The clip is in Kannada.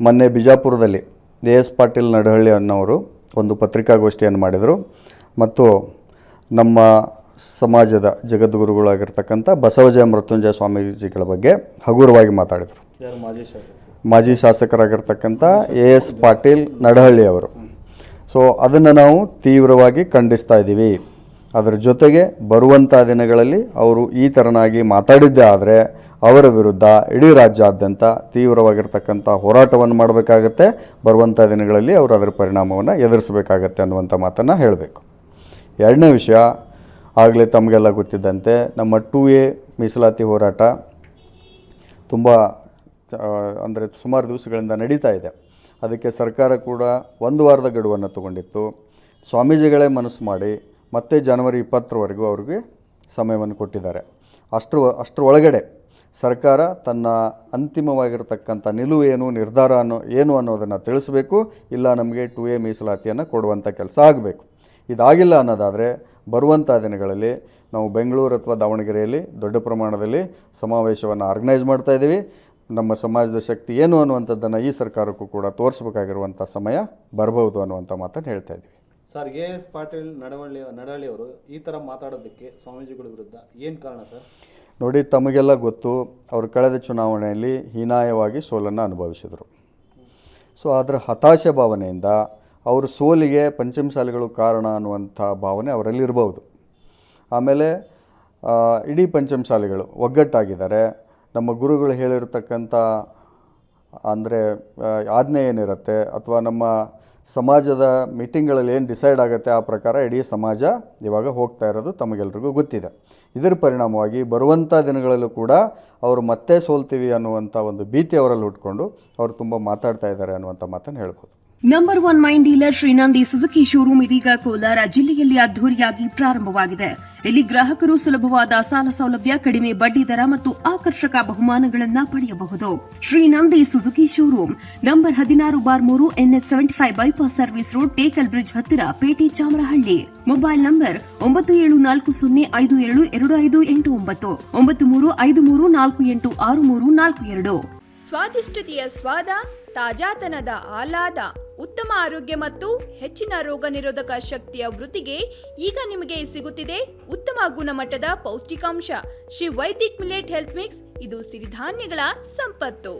ಮೊನ್ನೆ ಬಿಜಾಪುರದಲ್ಲಿ ಎಸ್ ಪಾಟೀಲ್ ನಡಹಳ್ಳಿ ಅನ್ನೋರು ಒಂದು ಪತ್ರಿಕಾಗೋಷ್ಠಿಯನ್ನು ಮಾಡಿದರು ಮತ್ತು ನಮ್ಮ ಸಮಾಜದ ಜಗದ್ಗುರುಗಳಾಗಿರ್ತಕ್ಕಂಥ ಬಸವಜಯ ಮೃತ್ಯುಂಜಯ ಸ್ವಾಮೀಜಿಗಳ ಬಗ್ಗೆ ಹಗುರವಾಗಿ ಮಾತಾಡಿದರು. ಮಾಜಿ ಶಾಸಕರಾಗಿರ್ತಕ್ಕಂಥ ಎಸ್ ಪಾಟೀಲ್ ನಡಹಳ್ಳಿ ಅವರು. ಸೊ ಅದನ್ನು ನಾವು ತೀವ್ರವಾಗಿ ಖಂಡಿಸ್ತಾ ಇದ್ದೀವಿ. ಅದರ ಜೊತೆಗೆ ಬರುವಂಥ ದಿನಗಳಲ್ಲಿ ಅವರು ಈ ಥರನಾಗಿ ಮಾತಾಡಿದ್ದೇ ಆದರೆ ಅವರ ವಿರುದ್ಧ ಇಡೀ ರಾಜ್ಯಾದ್ಯಂತ ತೀವ್ರವಾಗಿರ್ತಕ್ಕಂಥ ಹೋರಾಟವನ್ನು ಮಾಡಬೇಕಾಗತ್ತೆ. ಬರುವಂಥ ದಿನಗಳಲ್ಲಿ ಅವರು ಅದರ ಪರಿಣಾಮವನ್ನು ಎದುರಿಸಬೇಕಾಗತ್ತೆ ಅನ್ನುವಂಥ ಮಾತನ್ನು ಹೇಳಬೇಕು. ಎರಡನೇ ವಿಷಯ, ಆಗಲೇ ತಮಗೆಲ್ಲ ಗೊತ್ತಿದ್ದಂತೆ ನಮ್ಮ 2A ಮೀಸಲಾತಿ ಹೋರಾಟ ತುಂಬ ಅಂದರೆ ಸುಮಾರು ದಿವಸಗಳಿಂದ ನಡೀತಾ ಇದೆ. ಅದಕ್ಕೆ ಸರ್ಕಾರ ಕೂಡ 1 ವಾರದ ಗಡುವನ್ನು ತಗೊಂಡಿತ್ತು. ಸ್ವಾಮೀಜಿಗಳೇ ಮನಸ್ಸು ಮಾಡಿ ಮತ್ತೆ ಜನವರಿ 20ರವರೆಗೂ ಅವ್ರಿಗೆ ಸಮಯವನ್ನು ಕೊಟ್ಟಿದ್ದಾರೆ. ಅಷ್ಟರೊಳಗಡೆ ಸರ್ಕಾರ ತನ್ನ ಅಂತಿಮವಾಗಿರ್ತಕ್ಕಂಥ ನಿಲುವು ಏನು, ನಿರ್ಧಾರ ಏನು ಅನ್ನೋದನ್ನು ತಿಳಿಸಬೇಕು. ಇಲ್ಲ ನಮಗೆ 2A ಮೀಸಲಾತಿಯನ್ನು ಕೊಡುವಂಥ ಕೆಲಸ ಆಗಬೇಕು. ಇದಾಗಿಲ್ಲ ಅನ್ನೋದಾದರೆ ಬರುವಂಥ ದಿನಗಳಲ್ಲಿ ನಾವು ಬೆಂಗಳೂರು ಅಥವಾ ದಾವಣಗೆರೆಯಲ್ಲಿ ದೊಡ್ಡ ಪ್ರಮಾಣದಲ್ಲಿ ಸಮಾವೇಶವನ್ನು ಆರ್ಗನೈಸ್ ಮಾಡ್ತಾಯಿದ್ದೀವಿ. ನಮ್ಮ ಸಮಾಜದ ಶಕ್ತಿ ಏನು ಅನ್ನುವಂಥದ್ದನ್ನು ಈ ಸರ್ಕಾರಕ್ಕೂ ಕೂಡ ತೋರಿಸಬೇಕಾಗಿರುವಂಥ ಸಮಯ ಬರಬಹುದು ಅನ್ನುವಂಥ ಮಾತನ್ನು ಹೇಳ್ತಾ ಇದ್ದೀವಿ. ಸರ್, ಎಸ್ ಪಾಟೀಲ್ ನಡಹಳ್ಳಿ ಅವರು ಈ ಥರ ಮಾತಾಡೋದಕ್ಕೆ ಸ್ವಾಮೀಜಿಗಳ ವಿರುದ್ಧ ಏನು ಕಾರಣ ಸರ್? ನೋಡಿ, ತಮಗೆಲ್ಲ ಗೊತ್ತು, ಅವರು ಕಳೆದ ಚುನಾವಣೆಯಲ್ಲಿ ಹೀನಾಯವಾಗಿ ಸೋಲನ್ನು ಅನುಭವಿಸಿದರು. ಸೊ ಅದರ ಹತಾಶೆ ಭಾವನೆಯಿಂದ ಅವರು ಸೋಲಿಗೆ ಪಂಚಮಸಾಲಿಗಳು ಕಾರಣ ಅನ್ನುವಂಥ ಭಾವನೆ ಅವರಲ್ಲಿರ್ಬೋದು. ಆಮೇಲೆ ಇಡೀ ಪಂಚಮಸಾಲಿಗಳು ಒಗ್ಗಟ್ಟಾಗಿದ್ದಾರೆ. ನಮ್ಮ ಗುರುಗಳು ಹೇಳಿರ್ತಕ್ಕಂಥ ಅಂದರೆ ಆಜ್ಞೆ ಏನಿರುತ್ತೆ ಅಥವಾ ನಮ್ಮ ಸಮಾಜದ ಮೀಟಿಂಗ್ಗಳಲ್ಲಿ ಏನು ಡಿಸೈಡ್ ಆಗುತ್ತೆ ಆ ಪ್ರಕಾರ ಇಡೀ ಸಮಾಜ ಇವಾಗ ಹೋಗ್ತಾ ಇರೋದು ತಮಗೆಲ್ರಿಗೂ ಗೊತ್ತಿದೆ. ಇದರ ಪರಿಣಾಮವಾಗಿ ಬರುವಂಥ ದಿನಗಳಲ್ಲೂ ಕೂಡ ಅವರು ಮತ್ತೆ ಸೋಲ್ತೀವಿ ಅನ್ನುವಂಥ ಒಂದು ಭೀತಿ ಅವರಲ್ಲಿ ಹುಟ್ಕೊಂಡು ಅವರು ತುಂಬ ಮಾತಾಡ್ತಾ ಇದ್ದಾರೆ ಅನ್ನುವಂಥ ಮಾತನ್ನು ಹೇಳ್ಬೋದು. Number 1 main dealer Srinandi Suzuki showroom ಇದೀಗ ಕೋಲಾರ ಜಿಲ್ಲೆಯಲ್ಲಿ ಅದ್ದೂರಿಯಾಗಿ ಪ್ರಾರಂಭವಾಗಿದೆ. ಇಲ್ಲಿ ಗ್ರಾಹಕರು ಸುಲಭವಾದ ಸಾಲ ಸೌಲಭ್ಯ, ಕಡಿಮೆ ಬಡ್ಡಿ ದರ ಮತ್ತು ಆಕರ್ಷಕ ಬಹುಮಾನಗಳನ್ನು ಪಡೆಯಬಹುದು. Srinandi Suzuki showroom number 16/3 NH 75 bypass service road, Tekal bridge ಹತ್ತಿರ, ಪೇಟೆ, ಚಾಮರಹಳ್ಳಿ. Mobile number 9740525289 9353486342. ಸ್ವಾದಿಷ್ಟತೆಯ ಸ್ವಾದ, ತಾಜಾತನದ ಆಹ್ಲಾದ, ಉತ್ತಮ ಆರೋಗ್ಯ ಮತ್ತು ಹೆಚ್ಚಿನ ರೋಗ ನಿರೋಧಕ ಶಕ್ತಿಯ ವೃದ್ಧಿಗೆ ಈಗ ನಿಮಗೆ ಸಿಗುತ್ತಿದೆ ಉತ್ತಮ ಗುಣಮಟ್ಟದ ಪೌಷ್ಟಿಕಾಂಶ Shri Vaidik millet health mix. ಇದು ಸಿರಿಧಾನ್ಯಗಳ ಸಂಪತ್ತು.